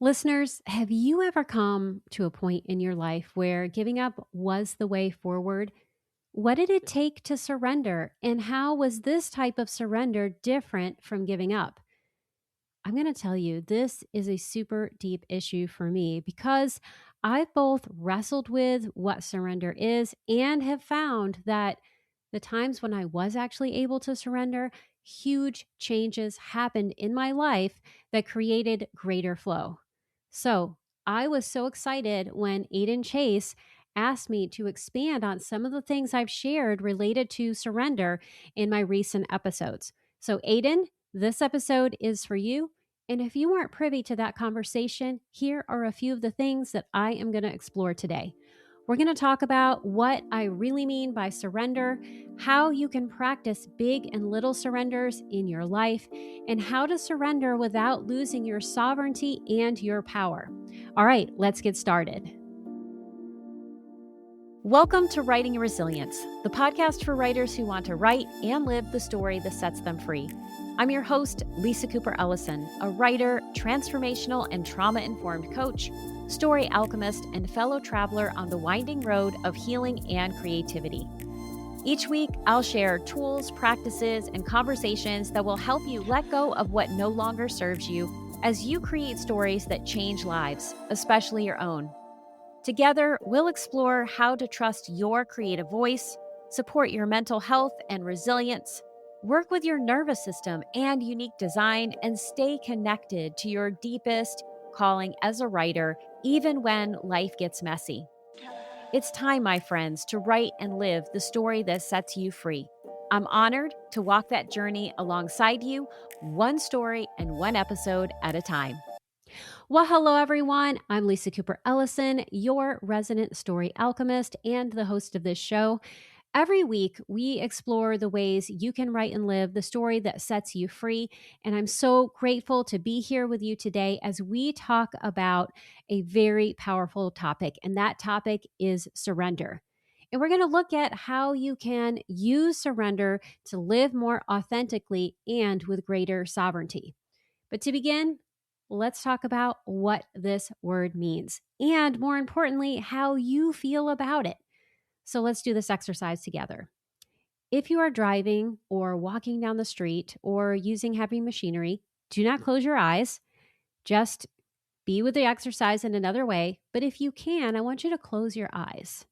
Listeners, have you ever come to a point in your life where giving up was the way forward? What did it take to surrender? And how was this type of surrender different from giving up? I'm going to tell you, this is a super deep issue for me because I've both wrestled with what surrender is and have found that the times when I was actually able to surrender, huge changes happened in my life that created greater flow. So I was so excited when Aiden Chase asked me to expand on some of the things I've shared related to surrender in my recent episodes. So, Aiden, this episode is for you. And if you weren't privy to that conversation, here are a few of the things that I am going to explore today. We're going to talk about what I really mean by surrender, how you can practice big and little surrenders in your life, and how to surrender without losing your sovereignty and your power. All right, let's get started. Welcome to Writing and Resilience, the podcast for writers who want to write and live the story that sets them free. I'm your host, Lisa Cooper Ellison, a writer, transformational and trauma-informed coach, story alchemist, and fellow traveler on the winding road of healing and creativity. Each week, I'll share tools, practices, and conversations that will help you let go of what no longer serves you as you create stories that change lives, especially your own. Together, we'll explore how to trust your creative voice, support your mental health and resilience, work with your nervous system and unique design, and stay connected to your deepest calling as a writer, even when life gets messy. It's time, my friends, to write and live the story that sets you free. I'm honored to walk that journey alongside you, one story and one episode at a time. Well, hello, everyone. I'm Lisa Cooper Ellison, your resident story alchemist and the host of this show. Every week, we explore the ways you can write and live the story that sets you free. And I'm so grateful to be here with you today as we talk about a very powerful topic, and that topic is surrender. And we're going to look at how you can use surrender to live more authentically and with greater sovereignty. But to begin, let's talk about what this word means and, more importantly, how you feel about it. So let's do this exercise together. If you are driving or walking down the street or using heavy machinery, do not close your eyes. Just be with the exercise in another way. But if you can, I want you to close your eyes.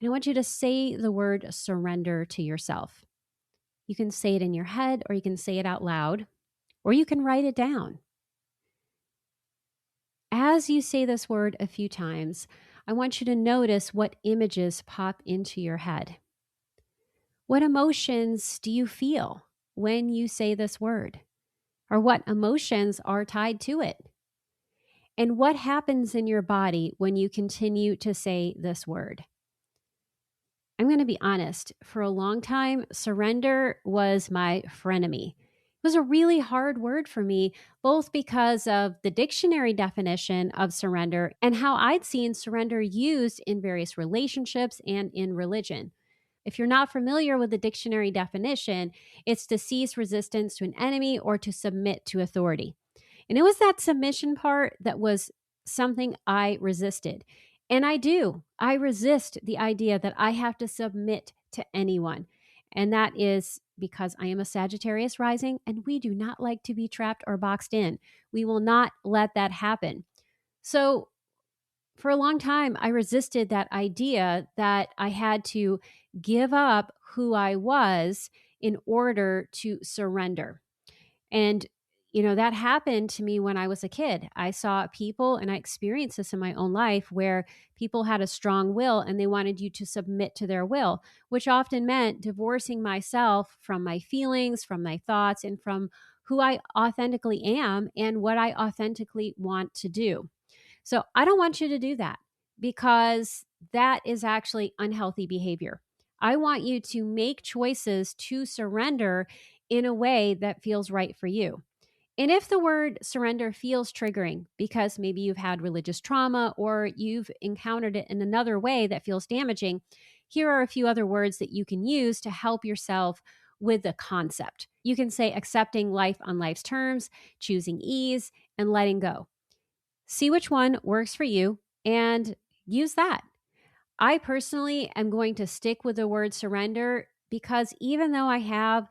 And I want you to say the word surrender to yourself. You can say it in your head, or you can say it out loud, or you can write it down. As you say this word a few times, I want you to notice what images pop into your head. What emotions do you feel when you say this word? Or what emotions are tied to it? And what happens in your body when you continue to say this word? I'm going to be honest, for a long time, surrender was my frenemy. It was a really hard word for me, both because of the dictionary definition of surrender and how I'd seen surrender used in various relationships and in religion. If you're not familiar with the dictionary definition, it's to cease resistance to an enemy or to submit to authority. And it was that submission part that was something I resisted. And I do. I resist the idea that I have to submit to anyone. And that is because I am a Sagittarius rising, and we do not like to be trapped or boxed in. We will not let that happen. So for a long time, I resisted that idea that I had to give up who I was in order to surrender. And that happened to me when I was a kid. I saw people, and I experienced this in my own life, where people had a strong will and they wanted you to submit to their will, which often meant divorcing myself from my feelings, from my thoughts, and from who I authentically am and what I authentically want to do. So I don't want you to do that, because that is actually unhealthy behavior. I want you to make choices to surrender in a way that feels right for you. And if the word surrender feels triggering because maybe you've had religious trauma or you've encountered it in another way that feels damaging, here are a few other words that you can use to help yourself with the concept. You can say accepting life on life's terms, choosing ease, and letting go. See which one works for you and use that. I personally am going to stick with the word surrender because even though I have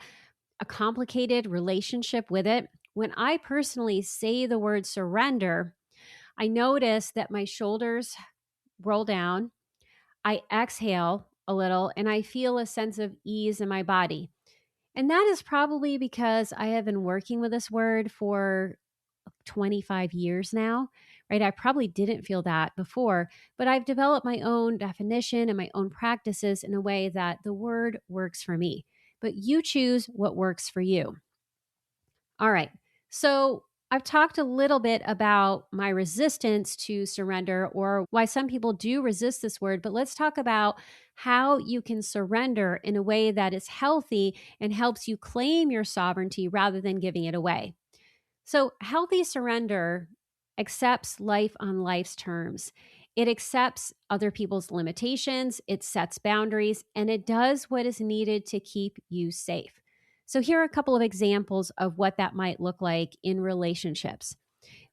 a complicated relationship with it, when I personally say the word surrender, I notice that my shoulders roll down, I exhale a little, and I feel a sense of ease in my body. And that is probably because I have been working with this word for 25 years now, right? I probably didn't feel that before, but I've developed my own definition and my own practices in a way that the word works for me. But you choose what works for you. All right. So I've talked a little bit about my resistance to surrender or why some people do resist this word, but let's talk about how you can surrender in a way that is healthy and helps you claim your sovereignty rather than giving it away. So, healthy surrender accepts life on life's terms. It accepts other people's limitations, it sets boundaries, and it does what is needed to keep you safe. So, here are a couple of examples of what that might look like in relationships.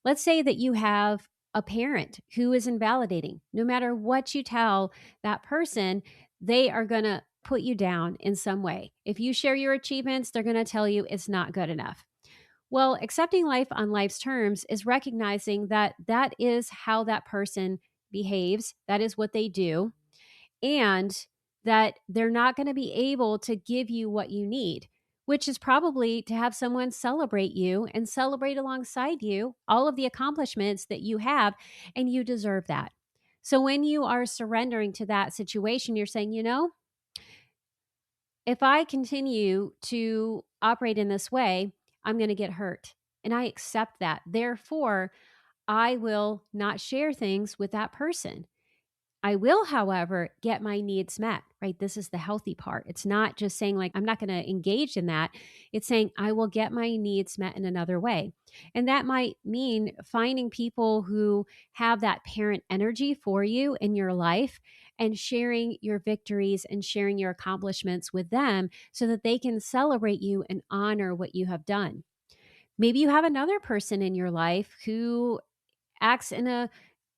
Let's say that you have a parent who is invalidating. No matter what you tell that person, they are going to put you down in some way. If you share your achievements, they're going to tell you it's not good enough. Well, accepting life on life's terms is recognizing that that is how that person behaves, that is what they do, and that they're not going to be able to give you what you need, which is probably to have someone celebrate you and celebrate alongside you all of the accomplishments that you have, and you deserve that. So when you are surrendering to that situation, you're saying, if I continue to operate in this way, I'm going to get hurt. And I accept that. Therefore, I will not share things with that person. I will, however, get my needs met, right? This is the healthy part. It's not just saying, like, I'm not going to engage in that. It's saying, I will get my needs met in another way. And that might mean finding people who have that parent energy for you in your life and sharing your victories and sharing your accomplishments with them so that they can celebrate you and honor what you have done. Maybe you have another person in your life who acts in a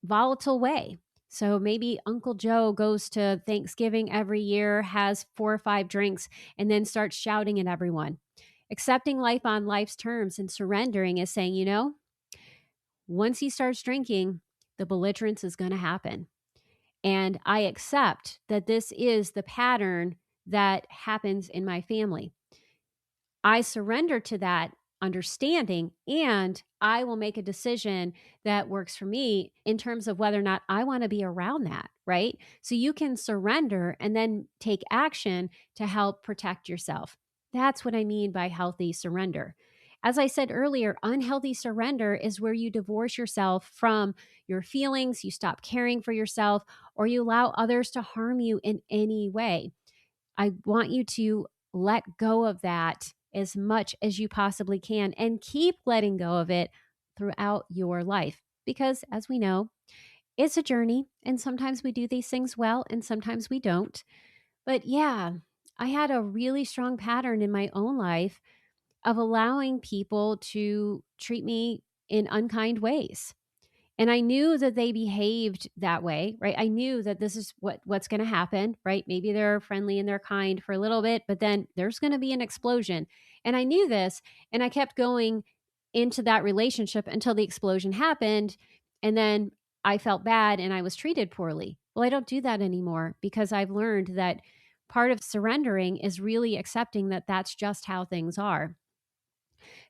volatile way. So maybe Uncle Joe goes to Thanksgiving every year, has 4 or 5 drinks, and then starts shouting at everyone. Accepting life on life's terms and surrendering is saying, once he starts drinking, the belligerence is going to happen. And I accept that this is the pattern that happens in my family. I surrender to that understanding and I will make a decision that works for me in terms of whether or not I want to be around that, right? So you can surrender and then take action to help protect yourself. That's what I mean by healthy surrender. As I said earlier, unhealthy surrender is where you divorce yourself from your feelings, you stop caring for yourself, or you allow others to harm you in any way. I want you to let go of that as much as you possibly can and keep letting go of it throughout your life. Because as we know, it's a journey and sometimes we do these things well and sometimes we don't. But yeah, I had a really strong pattern in my own life of allowing people to treat me in unkind ways. And I knew that they behaved that way, right? I knew that this is what's going to happen, right? Maybe they're friendly and they're kind for a little bit, but then there's going to be an explosion. And I knew this, and I kept going into that relationship until the explosion happened. And then I felt bad and I was treated poorly. Well, I don't do that anymore because I've learned that part of surrendering is really accepting that that's just how things are.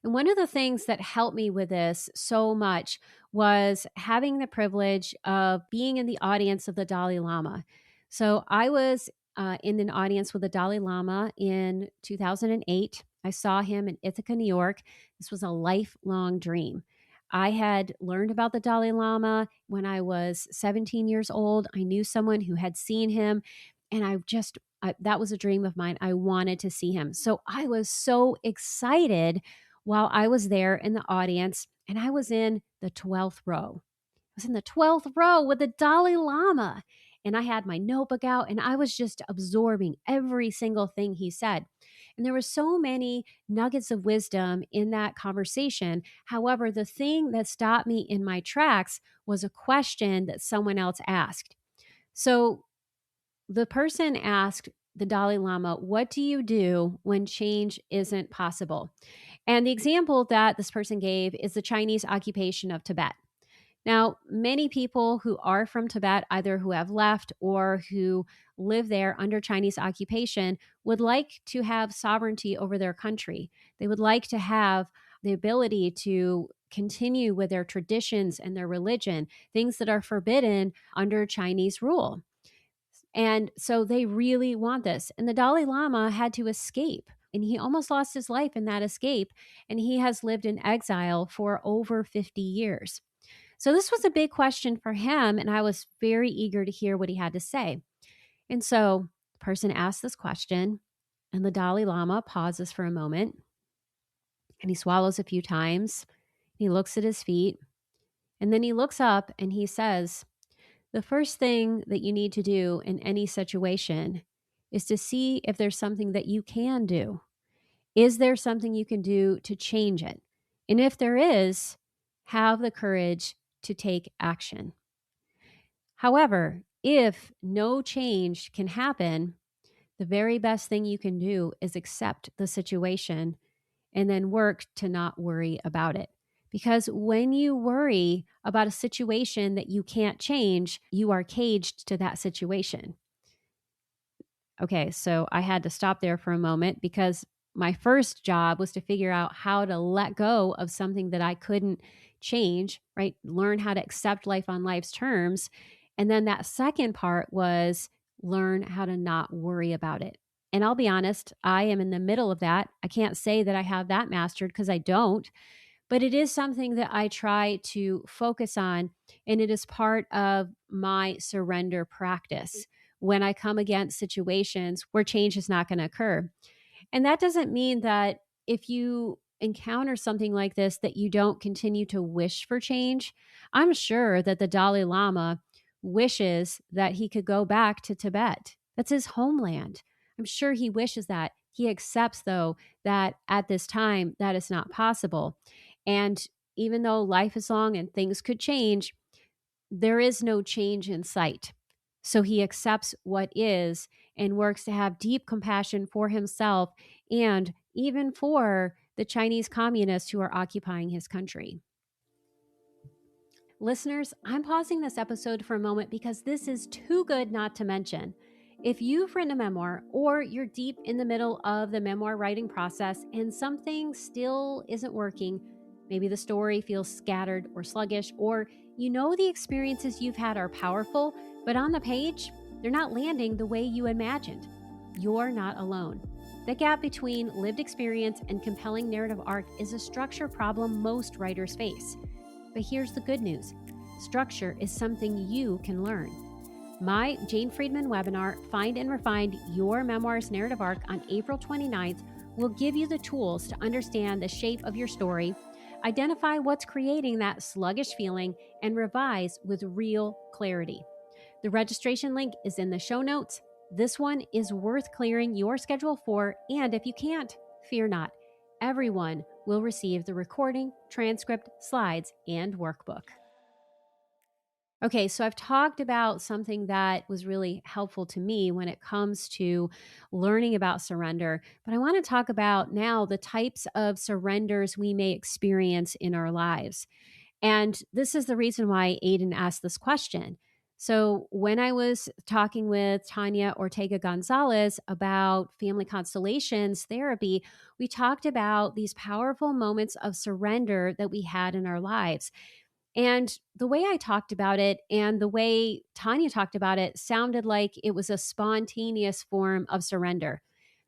And one of the things that helped me with this so much was having the privilege of being in the audience of the Dalai Lama. So I was in an audience with the Dalai Lama in 2008. I saw him in Ithaca, New York. This was a lifelong dream. I had learned about the Dalai Lama when I was 17 years old. I knew someone who had seen him, and that was a dream of mine. I wanted to see him. So I was so excited while I was there in the audience, and I was in the 12th row. I was in the 12th row with the Dalai Lama, and I had my notebook out, and I was just absorbing every single thing he said. And there were so many nuggets of wisdom in that conversation. However, the thing that stopped me in my tracks was a question that someone else asked. So the person asked the Dalai Lama, "What do you do when change isn't possible?" And the example that this person gave is the Chinese occupation of Tibet. Now, many people who are from Tibet, either who have left or who live there under Chinese occupation, would like to have sovereignty over their country. They would like to have the ability to continue with their traditions and their religion, things that are forbidden under Chinese rule. And so they really want this. And the Dalai Lama had to escape, and he almost lost his life in that escape. And he has lived in exile for over 50 years. So this was a big question for him, and I was very eager to hear what he had to say. And so the person asked this question, and the Dalai Lama pauses for a moment, and he swallows a few times. He looks at his feet, and then he looks up and he says, "The first thing that you need to do in any situation is to see if there's something that you can do. Is there something you can do to change it? And if there is, have the courage to take action. However, if no change can happen, the very best thing you can do is accept the situation and then work to not worry about it. Because when you worry about a situation that you can't change, you are caged to that situation." Okay, so I had to stop there for a moment because my first job was to figure out how to let go of something that I couldn't change, right? Learn how to accept life on life's terms. And then that second part was learn how to not worry about it. And I'll be honest, I am in the middle of that. I can't say that I have that mastered because I don't, but it is something that I try to focus on. And it is part of my surrender practice when I come against situations where change is not going to occur. And that doesn't mean that if you encounter something like this, that you don't continue to wish for change. I'm sure that the Dalai Lama wishes that he could go back to Tibet. That's his homeland. I'm sure he wishes that. He accepts, though, that at this time, that is not possible. And even though life is long and things could change, there is no change in sight. So he accepts what is and works to have deep compassion for himself and even for the Chinese communists who are occupying his country. Listeners, I'm pausing this episode for a moment because this is too good not to mention. If you've written a memoir or you're deep in the middle of the memoir writing process and something still isn't working, maybe the story feels scattered or sluggish, or you know the experiences you've had are powerful, but on the page, they're not landing the way you imagined. You're not alone. The gap between lived experience and compelling narrative arc is a structure problem most writers face. But here's the good news. Structure is something you can learn. My Jane Friedman webinar, Find and Refine Your Memoir's Narrative Arc, on April 29th, will give you the tools to understand the shape of your story, identify what's creating that sluggish feeling, and revise with real clarity. The registration link is in the show notes. This one is worth clearing your schedule for, and if you can't, fear not. Everyone will receive the recording, transcript, slides, and workbook. Okay, so I've talked about something that was really helpful to me when it comes to learning about surrender, but I want to talk about now the types of surrenders we may experience in our lives. And this is the reason why Aiden asked this question. So when I was talking with Tanya Ortega Gonzalez about family constellations therapy, we talked about these powerful moments of surrender that we had in our lives. And the way I talked about it and the way Tanya talked about it sounded like it was a spontaneous form of surrender.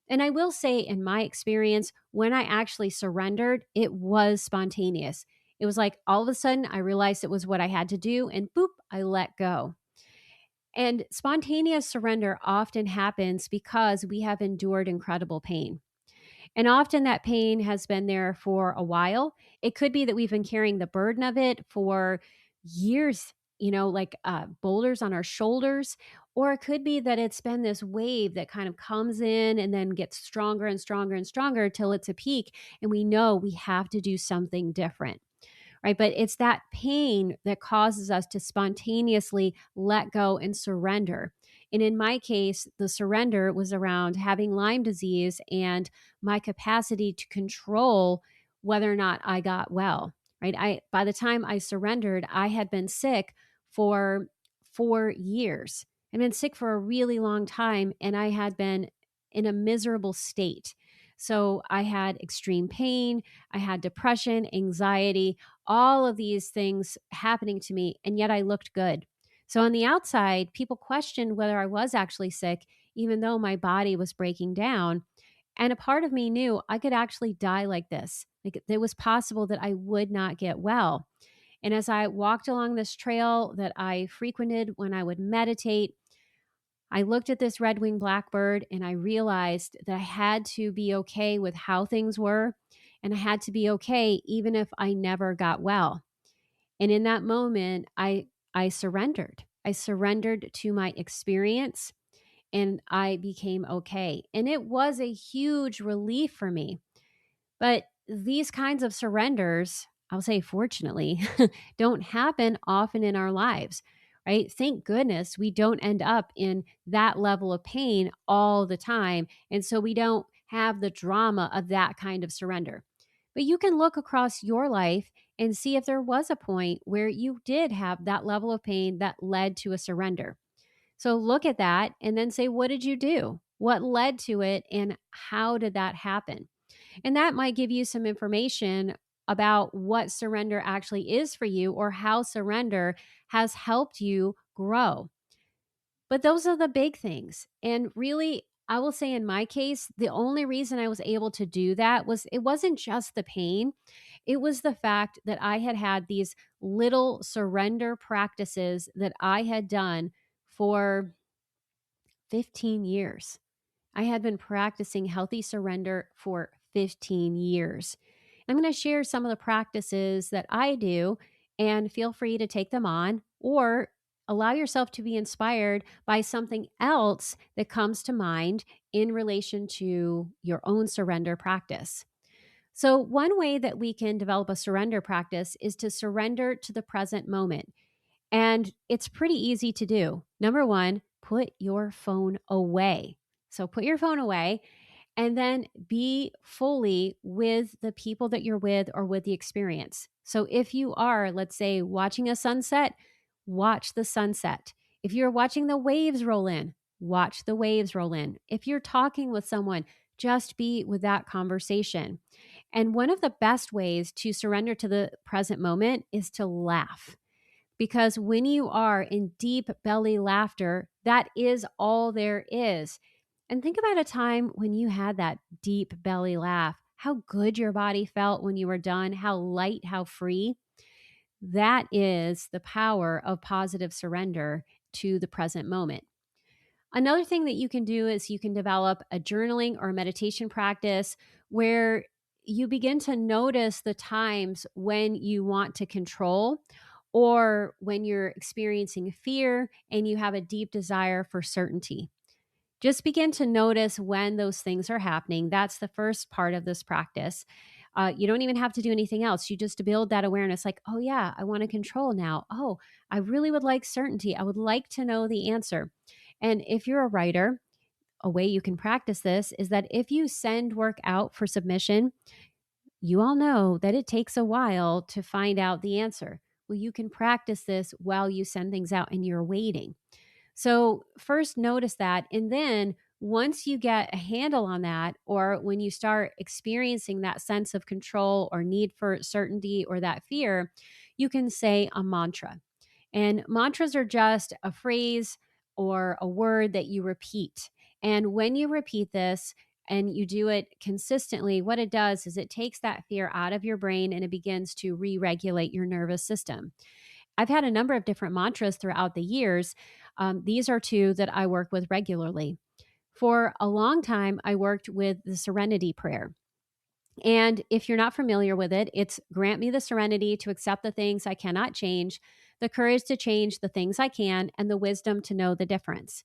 And I will say, in my experience, when I actually surrendered, it was spontaneous. It was like all of a sudden I realized it was what I had to do, and boop, I let go. And spontaneous surrender often happens because we have endured incredible pain. And often that pain has been there for a while. It could be that we've been carrying the burden of it for years, like boulders on our shoulders, Or it could be that it's been this wave that kind of comes in and then gets stronger and stronger and stronger till it's a peak. And we know we have to do something different, right? But it's that pain that causes us to spontaneously let go and surrender. And in my case, the surrender was around having Lyme disease and my capacity to control whether or not I got well, right? By the time I surrendered, I had been sick for 4 years. I'd been sick for a really long time, and I had been in a miserable state. So I had extreme pain, I had depression, anxiety, all of these things happening to me, and yet I looked good. So on the outside, people questioned whether I was actually sick, even though my body was breaking down. And a part of me knew I could actually die like this. Like it was possible that I would not get well. And as I walked along this trail that I frequented when I would meditate, I looked at this red-winged blackbird and I realized that I had to be okay with how things were. And I had to be okay even if I never got well. And in that moment, I surrendered. I surrendered to my experience and I became okay. And it was a huge relief for me. But these kinds of surrenders, I'll say fortunately, don't happen often in our lives, right? Thank goodness we don't end up in that level of pain all the time. And so we don't have the drama of that kind of surrender. But you can look across your life and see if there was a point where you did have that level of pain that led to a surrender. So look at that and then say, what did you do? What led to it? And how did that happen? And that might give you some information about what surrender actually is for you or how surrender has helped you grow. But those are the big things. And really, I will say in my case, the only reason I was able to do that was it wasn't just the pain. It was the fact that I had had these little surrender practices that I had done for 15 years. I had been practicing healthy surrender for 15 years. I'm going to share some of the practices that I do, and feel free to take them on or allow yourself to be inspired by something else that comes to mind in relation to your own surrender practice. So, one way that we can develop a surrender practice is to surrender to the present moment. And it's pretty easy to do. Number one, put your phone away. So, put your phone away and then be fully with the people that you're with or with the experience. So if you are, let's say, watching a sunset, watch the sunset. If you're watching the waves roll in, watch the waves roll in. If you're talking with someone, just be with that conversation. And one of the best ways to surrender to the present moment is to laugh. Because when you are in deep belly laughter, that is all there is. And think about a time when you had that deep belly laugh, how good your body felt when you were done, how light, how free. That is the power of positive surrender to the present moment. Another thing that you can do is you can develop a journaling or a meditation practice where you begin to notice the times when you want to control or when you're experiencing fear and you have a deep desire for certainty. Just begin to notice when those things are happening. That's the first part of this practice. You don't even have to do anything else. You just build that awareness like, oh, yeah, I want to control now. Oh, I really would like certainty. I would like to know the answer. And if you're a writer, a way you can practice this is that if you send work out for submission, you all know that it takes a while to find out the answer. Well, you can practice this while you send things out and you're waiting. So, first notice that. And then once you get a handle on that, or when you start experiencing that sense of control or need for certainty or that fear, you can say a mantra. And mantras are just a phrase or a word that you repeat. And when you repeat this, and you do it consistently, what it does is it takes that fear out of your brain and it begins to re regulate your nervous system. I've had a number of different mantras throughout the years. These are two that I work with regularly. For a long time, I worked with the Serenity Prayer. And if you're not familiar with it, it's grant me the serenity to accept the things I cannot change, the courage to change the things I can, and the wisdom to know the difference.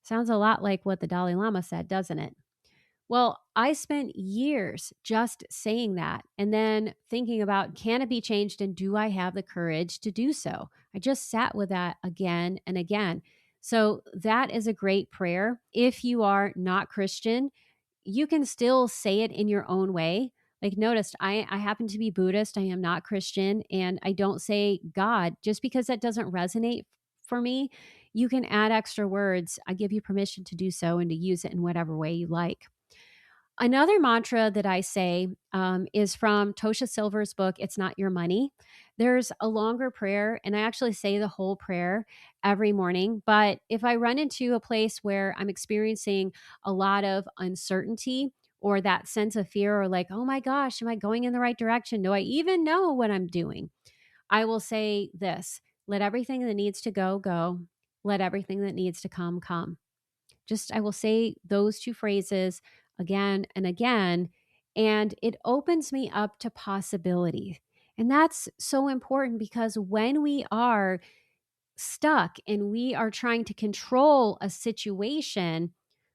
Sounds a lot like what the Dalai Lama said, doesn't it? Well, I spent years just saying that and then thinking about, can it be changed and do I have the courage to do so? I just sat with that again and again. So that is a great prayer. If you are not Christian, you can still say it in your own way. Like, notice I happen to be Buddhist. I am not Christian, and I don't say God just because that doesn't resonate for me. You can add extra words. I give you permission to do so and to use it in whatever way you like. Another mantra that I say is from Tosha Silver's book, It's Not Your Money. There's a longer prayer, and I actually say the whole prayer every morning. But if I run into a place where I'm experiencing a lot of uncertainty or that sense of fear, or like, oh my gosh, am I going in the right direction? Do I even know what I'm doing? I will say this: let everything that needs to go, go. Let everything that needs to come, come. Just, I will say those two phrases again and again, and it opens me up to possibility. And that's so important because when we are stuck and we are trying to control a situation,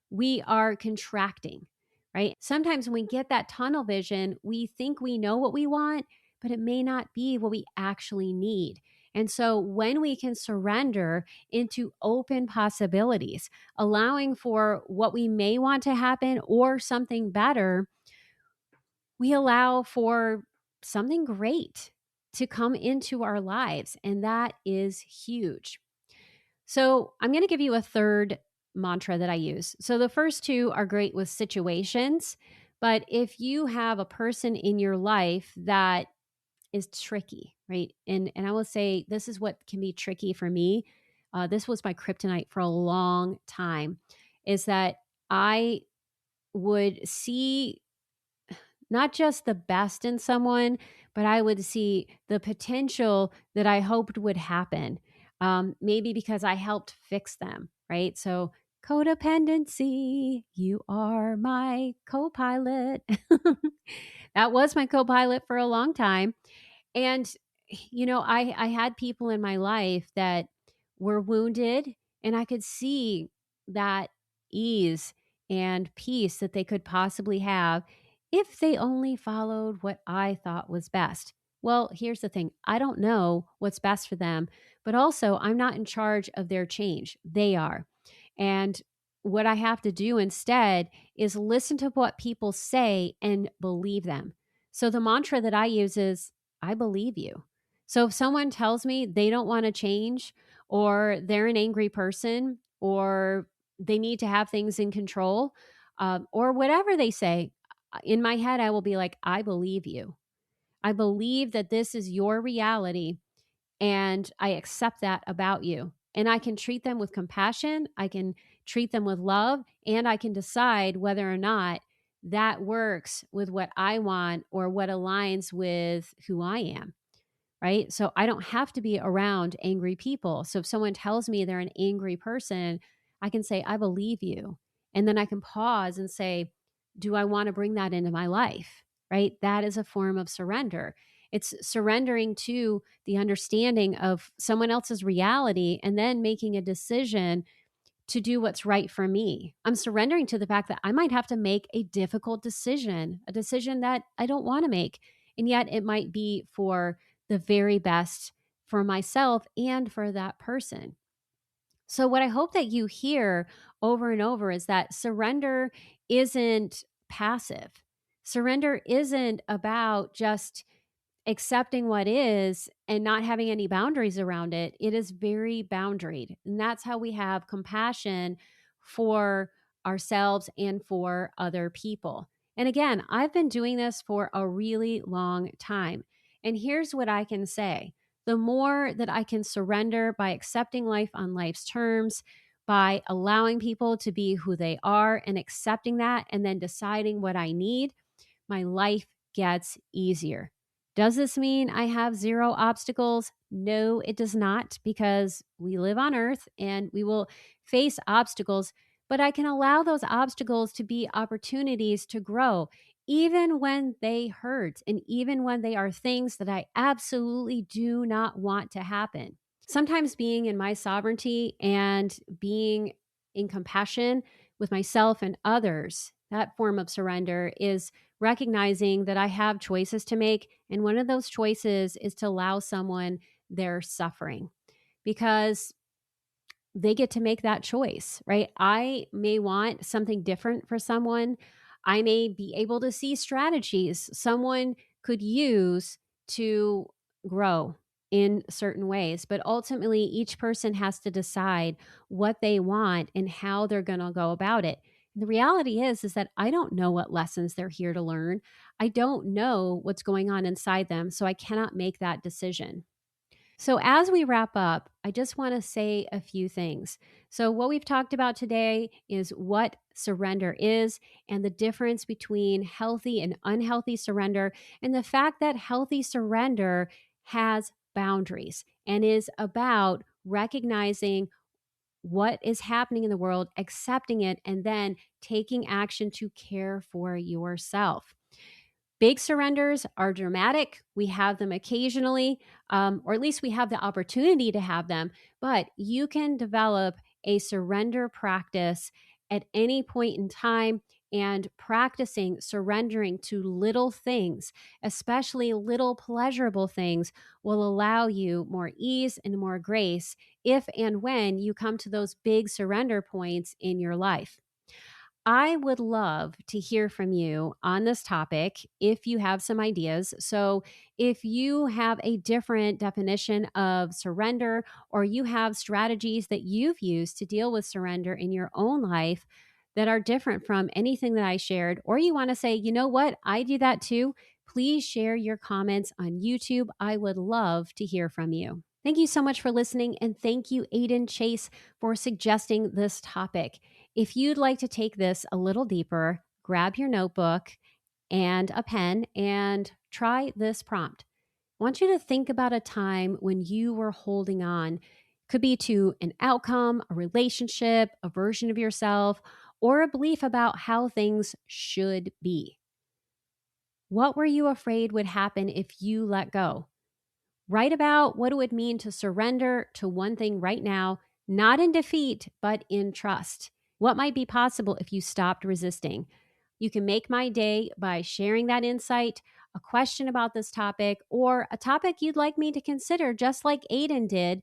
we are contracting, right? Sometimes when we get that tunnel vision, we think we know what we want, but it may not be what we actually need. And so when we can surrender into open possibilities, allowing for what we may want to happen or something better, we allow for something great to come into our lives. And that is huge. So I'm going to give you a third mantra that I use. So the first two are great with situations, but if you have a person in your life that is tricky, right? And I will say this is what can be tricky for me. This was my kryptonite for a long time, is that I would see not just the best in someone, but I would see the potential that I hoped would happen. Maybe because I helped fix them, right? So codependency, you are my co-pilot. That was my co-pilot for a long time. And, I had people in my life that were wounded, and I could see that ease and peace that they could possibly have if they only followed what I thought was best. Well, here's the thing: I don't know what's best for them, but also I'm not in charge of their change. They are. And what I have to do instead is listen to what people say and believe them. So the mantra that I use is, I believe you. So if someone tells me they don't want to change, or they're an angry person, or they need to have things in control, or whatever they say, in my head, I will be like, I believe you. I believe that this is your reality, and I accept that about you. And I can treat them with compassion, I can treat them with love, and I can decide whether or not that works with what I want or what aligns with who I am, right? So I don't have to be around angry people. So if someone tells me they're an angry person, I can say, I believe you. And then I can pause and say, do I want to bring that into my life? Right? That is a form of surrender. It's surrendering to the understanding of someone else's reality and then making a decision to do what's right for me. I'm surrendering to the fact that I might have to make a difficult decision, a decision that I don't want to make. And yet it might be for the very best for myself and for that person. So, what I hope that you hear over and over is that surrender isn't passive. Surrender isn't about just accepting what is and not having any boundaries around it. It is very boundaried. And that's how we have compassion for ourselves and for other people. And again, I've been doing this for a really long time. And here's what I can say: the more that I can surrender by accepting life on life's terms, by allowing people to be who they are and accepting that, and then deciding what I need, my life gets easier. Does this mean I have zero obstacles? No, it does not, because we live on earth and we will face obstacles, but I can allow those obstacles to be opportunities to grow, even when they hurt and even when they are things that I absolutely do not want to happen. Sometimes being in my sovereignty and being in compassion with myself and others. That form of surrender is recognizing that I have choices to make. And one of those choices is to allow someone their suffering because they get to make that choice, right? I may want something different for someone. I may be able to see strategies someone could use to grow in certain ways, but ultimately each person has to decide what they want and how they're going to go about it. And the reality is that I don't know what lessons they're here to learn. I don't know what's going on inside them, so I cannot make that decision. So, as we wrap up, I just want to say a few things. So, what we've talked about today is what surrender is and the difference between healthy and unhealthy surrender, and the fact that healthy surrender has boundaries and is about recognizing what is happening in the world, accepting it, and then taking action to care for yourself. Big surrenders are dramatic. We have them occasionally, or at least we have the opportunity to have them, but you can develop a surrender practice at any point in time, and practicing surrendering to little things, especially little pleasurable things, will allow you more ease and more grace if and when you come to those big surrender points in your life. I would love to hear from you on this topic if you have some ideas. So, if you have a different definition of surrender, or you have strategies that you've used to deal with surrender in your own life that are different from anything that I shared, or you want to say, you know what, I do that too, please share your comments on YouTube. I would love to hear from you. Thank you so much for listening. And thank you, Aiden Chase, for suggesting this topic. If you'd like to take this a little deeper, grab your notebook and a pen and try this prompt. I want you to think about a time when you were holding on. Could be to an outcome, a relationship, a version of yourself, or a belief about how things should be. What were you afraid would happen if you let go? Write about what it would mean to surrender to one thing right now, not in defeat, but in trust. What might be possible if you stopped resisting? You can make my day by sharing that insight, a question about this topic, or a topic you'd like me to consider, just like Aiden did.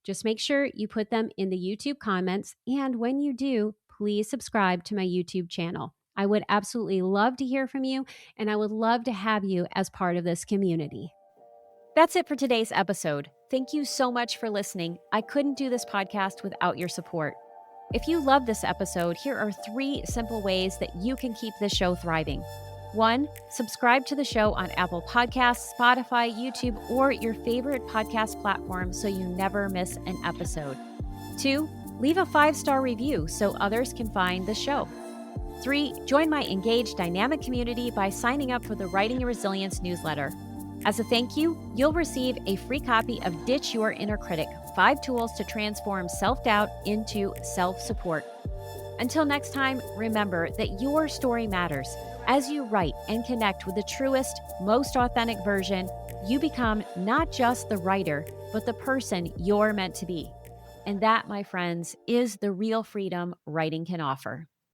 Just make sure you put them in the YouTube comments. And when you do, please subscribe to my YouTube channel. I would absolutely love to hear from you, and I would love to have you as part of this community. That's it for today's episode. Thank you so much for listening. I couldn't do this podcast without your support. If you love this episode, here are 3 simple ways that you can keep this show thriving. 1, subscribe to the show on Apple Podcasts, Spotify, YouTube, or your favorite podcast platform so you never miss an episode. 2, leave a 5-star review so others can find the show. 3, join my engaged dynamic community by signing up for the Writing Your Resilience newsletter. As a thank you, you'll receive a free copy of Ditch Your Inner Critic, 5 tools to transform self-doubt into self-support. Until next time, remember that your story matters. As you write and connect with the truest, most authentic version, you become not just the writer, but the person you're meant to be. And that, my friends, is the real freedom writing can offer.